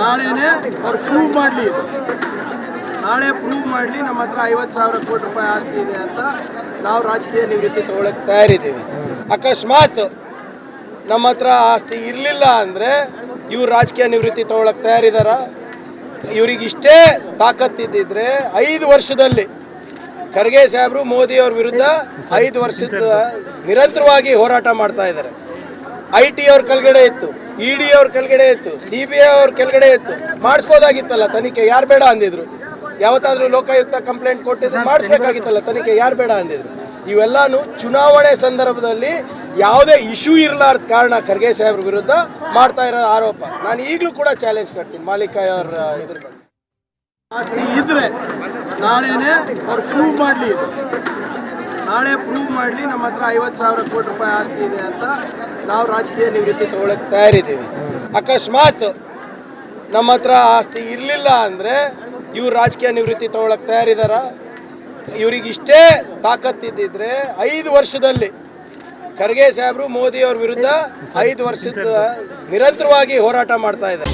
ನಾಳೆನೇ ಅವ್ರು ಪ್ರೂವ್ ಮಾಡಲಿ, ಇದು ನಾಳೆ ಪ್ರೂವ್ ಮಾಡಲಿ ನಮ್ಮ ಹತ್ರ 50,000 ಕೋಟಿ ರೂಪಾಯಿ ಆಸ್ತಿ ಇದೆ ಅಂತ ನಾವು ರಾಜಕೀಯ ನಿವೃತ್ತಿ ತಗೊಳ್ಳೋಕೆ ತಯಾರಿದ್ದೀವಿ. ಅಕಸ್ಮಾತ್ ನಮ್ಮ ಹತ್ರ ಆಸ್ತಿ ಇರಲಿಲ್ಲ ಅಂದರೆ ಇವ್ರು ರಾಜಕೀಯ ನಿವೃತ್ತಿ ತಗೊಳ್ಳೋಕೆ ತಯಾರಿದಾರ? ಇವ್ರಿಗೆ ಇಷ್ಟೇ ತಾಕತ್ತಿದ್ದಿದ್ರೆ 5 ವರ್ಷದಲ್ಲಿ ಖರ್ಗೆ ಸಾಹೇಬರು ಮೋದಿ ಅವ್ರ ವಿರುದ್ಧ 5 ವರ್ಷದ ನಿರಂತರವಾಗಿ ಹೋರಾಟ ಮಾಡ್ತಾ ಇದ್ದಾರೆ. IT ಅವ್ರ ಕೆಳಗಡೆ ಇತ್ತು, ED ಅವ್ರ ಕೆಳಗಡೆ ಇತ್ತು, CBI ಅವ್ರ ಕೆಳಗಡೆ ಇತ್ತು. ಮಾಡಿಸ್ಬೋದಾಗಿತ್ತಲ್ಲ ತನಿಖೆ, ಯಾರು ಬೇಡ ಅಂದಿದ್ರು? ಯಾವತ್ತಾದ್ರೂ ಲೋಕಾಯುಕ್ತ ಕಂಪ್ಲೇಂಟ್ ಕೊಟ್ಟಿದ್ರು ಮಾಡಿಸ್ಬೇಕಾಗಿತ್ತಲ್ಲ ತನಿಖೆ, ಯಾರು ಬೇಡ ಅಂದಿದ್ರು? ಇವೆಲ್ಲಾನು ಚುನಾವಣೆ ಸಂದರ್ಭದಲ್ಲಿ ಯಾವುದೇ ಇಶ್ಯೂ ಇರಲಾರ್ದ ಕಾರಣ ಖರ್ಗೆ ಸಾಹೇಬ್ರ ವಿರುದ್ಧ ಮಾಡ್ತಾ ಇರೋ ಆರೋಪ. ನಾನು ಈಗಲೂ ಕೂಡ ಚಾಲೆಂಜ್ ಮಾಡ್ತೀನಿ ಮಾಲಿಕಾಯಿ ಅವ್ರ ಇದ್ರ ಬಗ್ಗೆ. ಆಸ್ತಿ ಇದ್ರೆ ನಾಳೆನೇ ಅವ್ರು ಪ್ರೂವ್ ಮಾಡಲಿ, ಇದು ನಾಳೆ ಪ್ರೂವ್ ಮಾಡಲಿ ನಮ್ಮ ಹತ್ರ 50,000 ಕೋಟಿ ರೂಪಾಯಿ ಆಸ್ತಿ ಇದೆ ಅಂತ ನಾವು ರಾಜಕೀಯ ನಿವೃತ್ತಿ ತಗೊಳ್ಳೋಕೆ ತಯಾರಿದ್ದೀವಿ. ಅಕಸ್ಮಾತ್ ನಮ್ಮ ಹತ್ರ ಆಸ್ತಿ ಇರಲಿಲ್ಲ ಅಂದರೆ ಇವ್ರು ರಾಜಕೀಯ ನಿವೃತ್ತಿ ತಗೊಳ್ಳೋಕೆ ತಯಾರಿದಾರ? ಇವ್ರಿಗೆ ಇಷ್ಟೇ ತಾಕತ್ತಿದ್ದಿದ್ರೆ 5 ವರ್ಷದಲ್ಲಿ ಖರ್ಗೆ ಸಾಹೇಬರು ಮೋದಿ ಅವ್ರ ವಿರುದ್ಧ 5 ವರ್ಷದ ನಿರಂತರವಾಗಿ ಹೋರಾಟ ಮಾಡ್ತಾ ಇದ್ದಾರೆ.